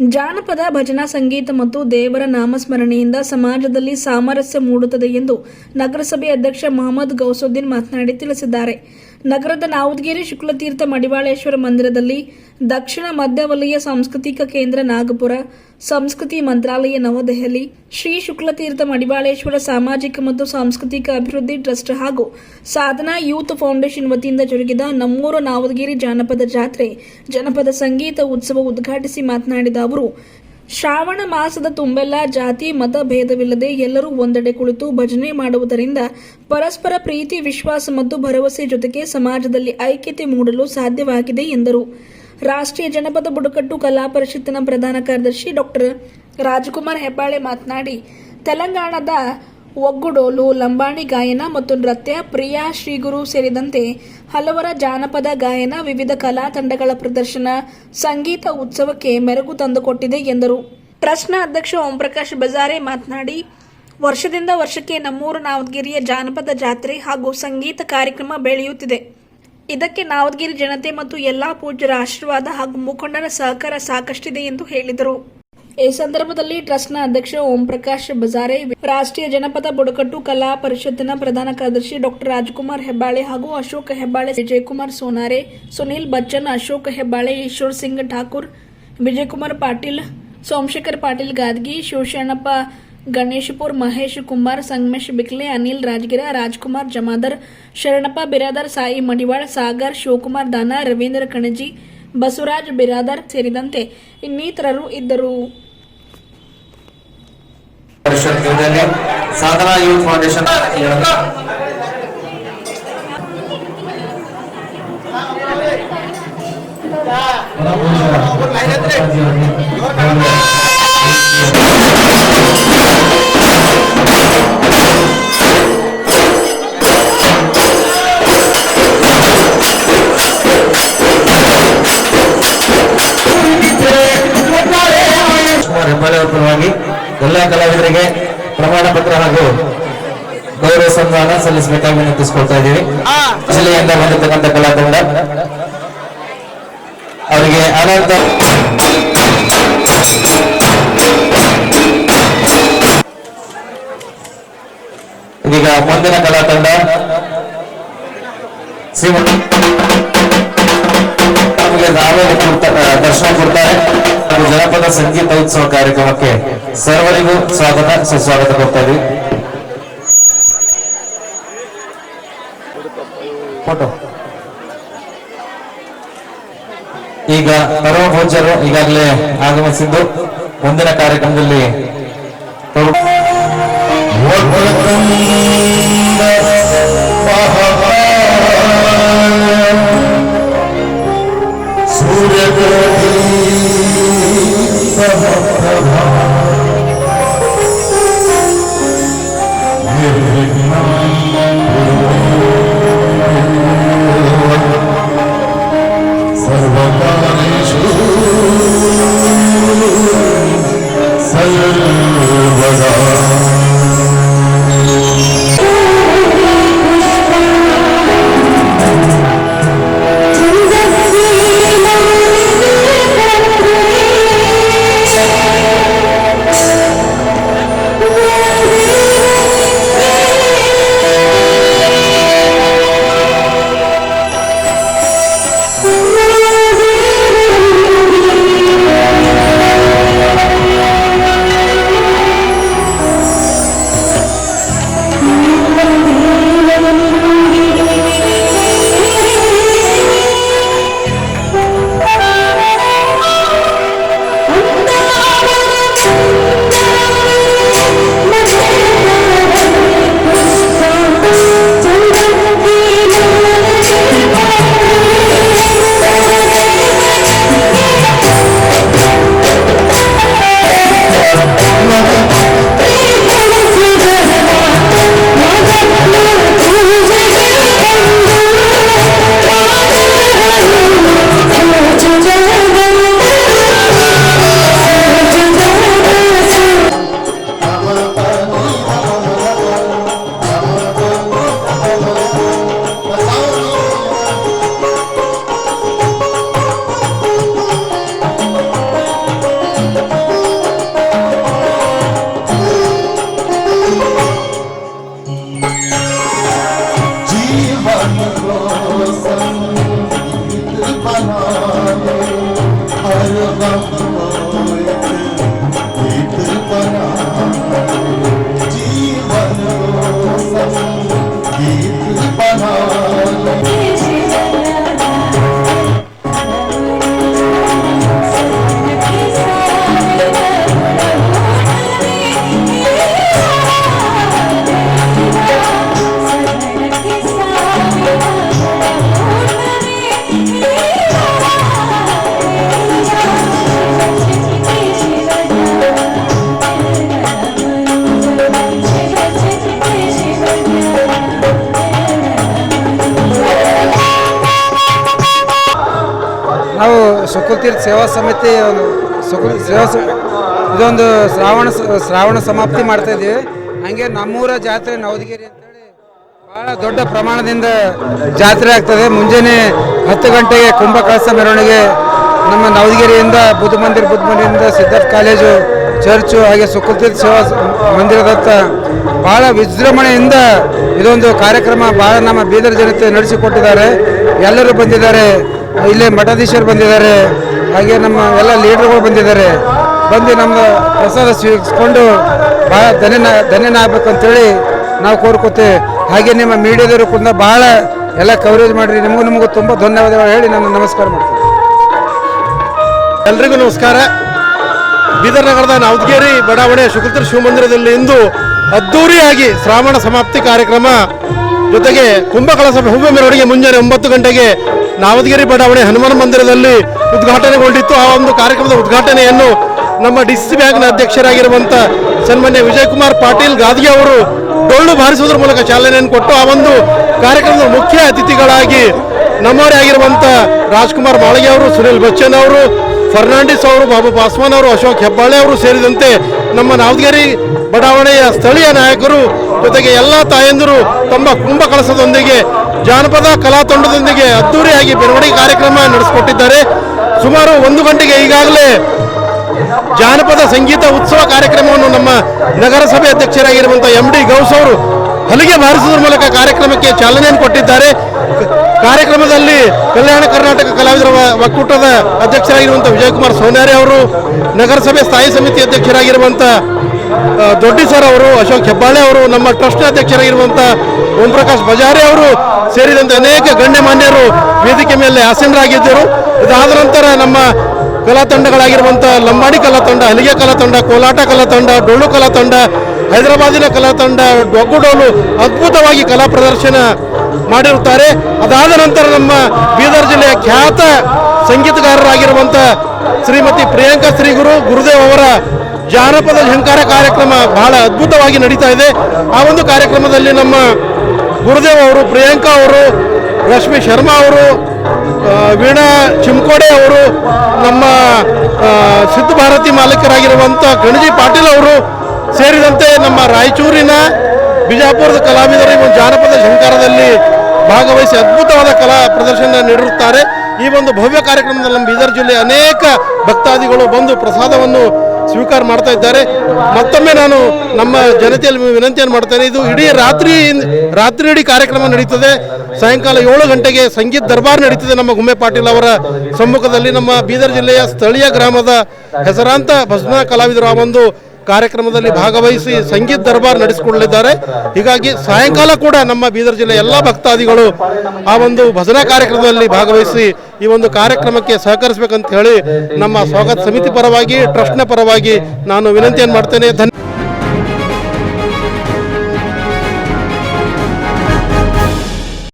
ಜಾನಪದ ಭಜನಾ ಸಂಗೀತ ಮತ್ತು ದೇವರ ನಾಮಸ್ಮರಣೆಯಿಂದ ಸಮಾಜದಲ್ಲಿ ಸಾಮರಸ್ಯ ಮೂಡುತ್ತದೆ ಎಂದು ನಗರಸಭೆ ಅಧ್ಯಕ್ಷ ಮೊಹಮ್ಮದ್ ಗೌಸುದ್ದೀನ್ ಮಾತನಾಡಿ ತಿಳಿಸಿದ್ದಾರೆ. ನಗರದ ನಾವುದಗಿರಿ ಶುಕ್ಲತೀರ್ಥ ಮಡಿವಾಳೇಶ್ವರ ಮಂದಿರದಲ್ಲಿ ದಕ್ಷಿಣ ಮಧ್ಯ ವಲಯ ಸಾಂಸ್ಕೃತಿಕ ಕೇಂದ್ರ ನಾಗಪುರ, ಸಂಸ್ಕೃತಿ ಮಂತ್ರಾಲಯ ನವದೆಹಲಿ, ಶ್ರೀ ಶುಕ್ಲತೀರ್ಥ ಮಡಿವಾಳೇಶ್ವರ ಸಾಮಾಜಿಕ ಮತ್ತು ಸಾಂಸ್ಕೃತಿಕ ಅಭಿವೃದ್ಧಿ ಟ್ರಸ್ಟ್ ಹಾಗೂ ಸಾಧನಾ ಯೂತ್ ಫೌಂಡೇಶನ್ ವತಿಯಿಂದ ಜರುಗಿದ ನಮ್ಮೂರು ನಾವುದಗಿರಿ ಜಾನಪದ ಜಾತ್ರೆ, ಜನಪದ ಸಂಗೀತ ಉತ್ಸವ ಉದ್ಘಾಟಿಸಿ ಮಾತನಾಡಿದ ಅವರು, ಶ್ರಾವಣ ಮಾಸದ ತುಂಬೆಲ್ಲ ಜಾತಿ ಮತ ಭೇದವಿಲ್ಲದೆ ಎಲ್ಲರೂ ಒಂದೆಡೆ ಕುಳಿತು ಭಜನೆ ಮಾಡುವುದರಿಂದ ಪರಸ್ಪರ ಪ್ರೀತಿ, ವಿಶ್ವಾಸ ಮತ್ತು ಭರವಸೆ ಜೊತೆಗೆ ಸಮಾಜದಲ್ಲಿ ಐಕ್ಯತೆ ಮೂಡಲು ಸಾಧ್ಯವಾಗಿದೆ ಎಂದರು. ರಾಷ್ಟ್ರೀಯ ಜನಪದ ಬುಡಕಟ್ಟು ಕಲಾ ಪರಿಷತ್ತಿನ ಪ್ರಧಾನ ಕಾರ್ಯದರ್ಶಿ ಡಾಕ್ಟರ್ ರಾಜಕುಮಾರ್ ಹೆಬ್ಬಾಳೆ ಮಾತನಾಡಿ, ತೆಲಂಗಾಣದ ಒಗ್ಗುಡೋಲು, ಲಂಬಾಣಿ ಗಾಯನ ಮತ್ತು ನೃತ್ಯ, ಪ್ರಿಯಾ ಶ್ರೀಗುರು ಸೇರಿದಂತೆ ಹಲವರ ಜಾನಪದ ಗಾಯನ, ವಿವಿಧ ಕಲಾ ತಂಡಗಳ ಪ್ರದರ್ಶನ ಸಂಗೀತ ಉತ್ಸವಕ್ಕೆ ಮೆರುಗು ತಂದುಕೊಟ್ಟಿದೆ ಎಂದರು. ಟ್ರಸ್ಟ್ನ ಅಧ್ಯಕ್ಷ ಓಂಪ್ರಕಾಶ್ ಬಜಾರೆ ಮಾತನಾಡಿ, ವರ್ಷದಿಂದ ವರ್ಷಕ್ಕೆ ನಮ್ಮೂರು ನಾವದಗಿರಿಯ ಜಾನಪದ ಜಾತ್ರೆ ಹಾಗೂ ಸಂಗೀತ ಕಾರ್ಯಕ್ರಮ ಬೆಳೆಯುತ್ತಿದೆ. ಇದಕ್ಕೆ ನಾವದಗಿರಿ ಜನತೆ ಮತ್ತು ಎಲ್ಲಾ ಪೂಜ್ಯರ ಆಶೀರ್ವಾದ ಹಾಗೂ ಮುಖಂಡರ ಸಹಕಾರ ಸಾಕಷ್ಟಿದೆ ಎಂದು ಹೇಳಿದರು. ಈ ಸಂದರ್ಭದಲ್ಲಿ ಟ್ರಸ್ಟ್ನ ಅಧ್ಯಕ್ಷ ಓಂಪ್ರಕಾಶ್ ಬಜಾರೆ, ರಾಷ್ಟ್ರೀಯ ಜನಪದ ಬುಡಕಟ್ಟು ಕಲಾ ಪರಿಷತ್ತಿನ ಪ್ರಧಾನ ಕಾರ್ಯದರ್ಶಿ ಡಾಕ್ಟರ್ ರಾಜಕುಮಾರ್ ಹೆಬ್ಬಾಳೆ ಹಾಗೂ ಅಶೋಕ್ ಹೆಬ್ಬಾಳೆ, ವಿಜಯಕುಮಾರ್ ಸೋನಾರೆ, ಸುನೀಲ್ ಬಚ್ಚನ್, ಅಶೋಕ್ ಹೆಬ್ಬಾಳೆ, ಈಶ್ವರ್ ಸಿಂಗ್ ಠಾಕೂರ್, ವಿಜಯಕುಮಾರ್ ಪಾಟೀಲ್, ಸೋಮಶೇಖರ್ ಪಾಟೀಲ್ ಗಾದಗಿ, ಶಿವಶರಣಪ್ಪ ಗಣೇಶಪುರ್, ಮಹೇಶ್ ಕುಂಬಾರ್, ಸಂಗಮೇಶ್ ಬಿಕ್ಲೆ, ಅನಿಲ್ ರಾಜಗಿರ, ರಾಜ್ಕುಮಾರ್ ಜಮಾದರ್, ಶರಣಪ್ಪ ಬಿರಾದರ್, ಸಾಯಿ ಮಡಿವಾಳ, ಸಾಗರ್, ಶಿವಕುಮಾರ್ ದಾನ, ರವೀಂದ್ರ ಕಣಜಿ, ಬಸವರಾಜ್ ಬಿರಾದರ್ ಸೇರಿದಂತೆ ಇನ್ನಿತರರು ಇದ್ದರು. ಸಾಧನಾ ಯೂತ್ ಫೌಂಡೇಶನ್ ಪರವಾಗಿ ಎಲ್ಲ ಕಲಾವಿದರಿಗೆ ಪ್ರಮಾಣ ಪತ್ರ ಹಾಗೂ ಗೌರವ ಸನ್ಮಾನ ಸಲ್ಲಿಸಬೇಕಾಗಿ ವಿನಂತಿಸಿಕೊಳ್ತಾ ಇದ್ದೀವಿ. ಜಿಲ್ಲೆಯಿಂದ ಬಂದಿರತಕ್ಕಂಥ ಕಲಾತಂಡ ಅವರಿಗೆ ಅನಂತ ಇದೀಗ ಮುಂದಿನ ಕಲಾತಂಡ ಶ್ರೀಮಂತ ದರ್ಶನ ಕೊಡ್ತಾರೆ. ಜನಪದ ಸಂಗೀತ ಉತ್ಸವ ಕಾರ್ಯಕ್ರಮಕ್ಕೆ ಸರ್ವರಿಗೂ ಸ್ವಾಗತ ಸುಸ್ವಾಗತ ಕೊಡ್ತಾ ಇದ್ವಿ. ಫೋಟೋ ಈಗ ಪರಮ ಪೂಜ್ಯರು ಈಗಾಗಲೇ ಆಗಮಿಸಿದ್ದು ಮುಂದಿನ ಕಾರ್ಯಕ್ರಮದಲ್ಲಿ ನಾವು ಸುಕುಲ್ತೀರ್ಥ ಸೇವಾ ಸಮಿತಿ ಇದೊಂದು ಶ್ರಾವಣ ಸಮಾಪ್ತಿ ಮಾಡ್ತಾ ಇದ್ದೀವಿ. ಹಂಗೆ ನಮ್ಮೂರ ಜಾತ್ರೆ ನವದಗಿರಿ ಅಂತೇಳಿ ಭಾಳ ದೊಡ್ಡ ಪ್ರಮಾಣದಿಂದ ಜಾತ್ರೆ ಆಗ್ತದೆ. ಮುಂಜಾನೆ 10 ಗಂಟೆಗೆ ಕುಂಭ ಕಳಸ ಮೆರವಣಿಗೆ ನಮ್ಮ ನವದಗಿರಿಯಿಂದ ಬುದ್ಧ ಮಂದಿರದಿಂದ ಸಿದ್ಧಾರ್ಥ ಕಾಲೇಜು, ಚರ್ಚು, ಹಾಗೆ ಸುಕುಲ್ತೀರ್ಥ ಸೇವಾ ಮಂದಿರದತ್ತ ಭಾಳ ವಿಜೃಂಭಣೆಯಿಂದ ಇದೊಂದು ಕಾರ್ಯಕ್ರಮ ಭಾಳ ನಮ್ಮ ಬೀದರ್ ಜನತೆ ನಡೆಸಿಕೊಟ್ಟಿದ್ದಾರೆ. ಎಲ್ಲರೂ ಬಂದಿದ್ದಾರೆ, ಇಲ್ಲೇ ಮಠಾಧೀಶರು ಬಂದಿದ್ದಾರೆ, ಹಾಗೆ ನಮ್ಮ ಎಲ್ಲ ಲೀಡರ್ಗಳು ಬಂದಿದ್ದಾರೆ. ಬಂದು ನಮ್ಮದು ಪ್ರಸಾದ ಸ್ವೀಕರಿಸ್ಕೊಂಡು ಭಾಳ ಧನ್ಯನಾಗಬೇಕಂತೇಳಿ ನಾವು ಕೋರ್ಕೋತೇವೆ. ಹಾಗೆ ನಿಮ್ಮ ಮೀಡಿಯಾದವರು ಕೂಡ ಭಾಳ ಎಲ್ಲ ಕವರೇಜ್ ಮಾಡಿರಿ. ನಿಮಗೂ ತುಂಬ ಧನ್ಯವಾದಗಳು ಹೇಳಿ ನಾನು ನಮಸ್ಕಾರ ಮಾಡ್ತೀನಿ. ಎಲ್ರಿಗೂ ನಮಸ್ಕಾರ. ಬೀದರ್ ನಗರದ ನವದಗಿರಿ ಬಡಾವಣೆ ಶುಕುಲ್ತೀರ್ಥ ಶಿವಮಂದಿರದಲ್ಲಿ ಇಂದು ಅದ್ದೂರಿಯಾಗಿ ಶ್ರಾವಣ ಸಮಾಪ್ತಿ ಕಾರ್ಯಕ್ರಮ ಜೊತೆಗೆ ಕುಂಭಕಳಸ ಹೂವು ಮೆರವಣಿಗೆ ಮುಂಜಾನೆ 9 ಗಂಟೆಗೆ ನವದಗಿರಿ ಬಡಾವಣೆ ಹನುಮಾನ ಮಂದಿರದಲ್ಲಿ ಉದ್ಘಾಟನೆಗೊಂಡಿತ್ತು. ಆ ಒಂದು ಕಾರ್ಯಕ್ರಮದ ಉದ್ಘಾಟನೆಯನ್ನು ನಮ್ಮ ಡಿಸಿ ಬ್ಯಾಂಕ್ನ ಅಧ್ಯಕ್ಷರಾಗಿರುವಂಥ ಸನ್ಮಾನ್ಯ ವಿಜಯಕುಮಾರ್ ಪಾಟೀಲ್ ಗಾದ್ಗೆ ಅವರು ಡೊಳ್ಳು ಬಾರಿಸುವುದರ ಮೂಲಕ ಚಾಲನೆಯನ್ನು ಕೊಟ್ಟು ಆ ಒಂದು ಕಾರ್ಯಕ್ರಮದ ಮುಖ್ಯ ಅತಿಥಿಗಳಾಗಿ ನಮ್ಮವರೇ ಆಗಿರುವಂಥ ರಾಜ್ಕುಮಾರ್ ಮಾಳಿಗೆ ಅವರು, ಸುನಿಲ್ ಬಚ್ಚನ್ ಅವರು, ಫರ್ನಾಂಡಿಸ್ ಅವರು, ಬಾಬು ಪಾಸ್ವಾನ್ ಅವರು, ಅಶೋಕ್ ಹೆಬ್ಬಾಳೆ ಅವರು ಸೇರಿದಂತೆ ನಮ್ಮ ನವದಗಿರಿ ಬಡಾವಣೆಯ ಸ್ಥಳೀಯ ನಾಯಕರು ಜೊತೆಗೆ ಎಲ್ಲ ತಾಯಂದಿರು ತಮ್ಮ ಕುಂಭ ಕಳಸದೊಂದಿಗೆ ಜಾನಪದ ಕಲಾ ತಂಡದೊಂದಿಗೆ ಅದ್ದೂರಿಯಾಗಿ ಮೆರವಣಿಗೆ ಕಾರ್ಯಕ್ರಮ ನಡೆಸಿಕೊಟ್ಟಿದ್ದಾರೆ. ಸುಮಾರು 1 ಗಂಟೆಗೆ ಈಗಾಗಲೇ ಜಾನಪದ ಸಂಗೀತ ಉತ್ಸವ ಕಾರ್ಯಕ್ರಮವನ್ನು ನಮ್ಮ ನಗರಸಭೆ ಅಧ್ಯಕ್ಷರಾಗಿರುವಂಥ MD ಗೌಸ್ ಅವರು ಹಲಿಗೆ ಬಾರಿಸುವುದರ ಮೂಲಕ ಕಾರ್ಯಕ್ರಮಕ್ಕೆ ಚಾಲನೆಯನ್ನು ಕೊಟ್ಟಿದ್ದಾರೆ. ಕಾರ್ಯಕ್ರಮದಲ್ಲಿ ಕಲ್ಯಾಣ ಕರ್ನಾಟಕ ಕಲಾವಿದರ ಒಕ್ಕೂಟದ ಅಧ್ಯಕ್ಷರಾಗಿರುವಂಥ ವಿಜಯಕುಮಾರ್ ಸೋನಾರಿ ಅವರು, ನಗರಸಭೆ ಸ್ಥಾಯಿ ಸಮಿತಿ ಅಧ್ಯಕ್ಷರಾಗಿರುವಂಥ ದೊಡ್ಡಿ ಸರ್ ಅವರು, ಅಶೋಕ್ ಹೆಬ್ಬಾಳೆ ಅವರು, ನಮ್ಮ ಟ್ರಸ್ಟ್ ಅಧ್ಯಕ್ಷರಾಗಿರುವಂಥ ಓಂ ಪ್ರಕಾಶ್ ಬಜಾರಿ ಅವರು ಸೇರಿದಂತೆ ಅನೇಕ ಗಣ್ಯಮಾನ್ಯರು ವೇದಿಕೆ ಮೇಲೆ ಆಸೀನರಾಗಿದ್ದರು. ಇದಾದ ನಂತರ ನಮ್ಮ ಕಲಾ ತಂಡಗಳಾಗಿರುವಂಥ ಲಂಬಾಡಿ ಕಲಾ ತಂಡ, ಹಲಿಗೆ ಕಲಾ ತಂಡ, ಕೋಲಾಟ ಕಲಾ ತಂಡ, ಡೊಳ್ಳು ಕಲಾ ತಂಡ, ಹೈದರಾಬಾದಿನ ಕಲಾ ತಂಡ, ಡೊಗ್ಗು ಡೋಲು ಅದ್ಭುತವಾಗಿ ಕಲಾ ಪ್ರದರ್ಶನ ಮಾಡಿರುತ್ತಾರೆ. ಅದಾದ ನಂತರ ನಮ್ಮ ಬೀದರ್ ಜಿಲ್ಲೆಯ ಖ್ಯಾತ ಸಂಗೀತಗಾರರಾಗಿರುವಂಥ ಶ್ರೀಮತಿ ಪ್ರಿಯಾಂಕಾ ಶ್ರೀಗುರು ಗುರುದೇವ್ ಅವರ ಜಾನಪದ ಝಂಕಾರ ಕಾರ್ಯಕ್ರಮ ಬಹಳ ಅದ್ಭುತವಾಗಿ ನಡೀತಾ ಇದೆ. ಆ ಒಂದು ಕಾರ್ಯಕ್ರಮದಲ್ಲಿ ನಮ್ಮ ಗುರುದೇವ್ ಅವರು, ಪ್ರಿಯಾಂಕಾ ಅವರು, ರಶ್ಮಿ ಶರ್ಮಾ ಅವರು, ವೀಣಾ ಚಿಮ್ಕೋಡೆ ಅವರು, ನಮ್ಮ ಸಿದ್ದು ಭಾರತಿ ಮಾಲೀಕರಾಗಿರುವಂಥ ಗಣಜಿ ಪಾಟೀಲ್ ಅವರು ಸೇರಿದಂತೆ ನಮ್ಮ ರಾಯಚೂರಿನ ಬಿಜಾಪುರದ ಕಲಾವಿದರು ಈ ಒಂದು ಜಾನಪದ ಝಂಕಾರದಲ್ಲಿ ಭಾಗವಹಿಸಿ ಅದ್ಭುತವಾದ ಕಲಾ ಪ್ರದರ್ಶನ ನೀಡಿರುತ್ತಾರೆ. ಈ ಒಂದು ಭವ್ಯ ಕಾರ್ಯಕ್ರಮದಲ್ಲಿ ನಮ್ಮ ಬೀದರ್ ಜಿಲ್ಲೆಯ ಅನೇಕ ಭಕ್ತಾದಿಗಳು ಬಂದು ಪ್ರಸಾದವನ್ನು ಸ್ವೀಕಾರ ಮಾಡ್ತಾ ಇದ್ದಾರೆ. ಮತ್ತೊಮ್ಮೆ ನಾನು ನಮ್ಮ ಜನತೆಯಲ್ಲಿ ವಿನಂತಿಯನ್ನು ಮಾಡ್ತೇನೆ, ಇದು ಇಡೀ ರಾತ್ರಿ ಕಾರ್ಯಕ್ರಮ ನಡೀತದೆ. ಸಾಯಂಕಾಲ 7 ಗಂಟೆಗೆ ಸಂಗೀತ ದರ್ಬಾರ್ ನಡೀತದೆ ನಮ್ಮ ಗುಮ್ಮೆ ಪಾಟೀಲ್ ಅವರ ಸಮ್ಮುಖದಲ್ಲಿ. ನಮ್ಮ ಬೀದರ್ ಜಿಲ್ಲೆಯ ಸ್ಥಳೀಯ ಗ್ರಾಮದ ಹೆಸರಾಂತ ಭಜನಾ ಕಲಾವಿದರು ಆ ಒಂದು ಕಾರ್ಯಕ್ರಮದಲ್ಲಿ ಭಾಗವಹಿಸಿ ಸಂಗೀತ ದರ್ಬಾರ್ ನಡೆಸಿಕೊಳ್ಳಲಿದ್ದಾರೆ. ಹೀಗಾಗಿ ಸಾಯಂಕಾಲ ಕೂಡ ನಮ್ಮ ಬೀದರ್ ಜಿಲ್ಲೆಯ ಎಲ್ಲ ಭಕ್ತಾದಿಗಳು ಆ ಒಂದು ಭಜನಾ ಕಾರ್ಯಕ್ರಮದಲ್ಲಿ ಭಾಗವಹಿಸಿ ಈ ಒಂದು ಕಾರ್ಯಕ್ರಮಕ್ಕೆ ಸಹಕರಿಸಬೇಕಂತ ಹೇಳಿ ನಮ್ಮ ಸ್ವಾಗತ ಸಮಿತಿ ಪರವಾಗಿ, ಟ್ರಸ್ಟ್ನ ಪರವಾಗಿ ನಾನು ವಿನಂತಿಯನ್ನು ಮಾಡ್ತೇನೆ.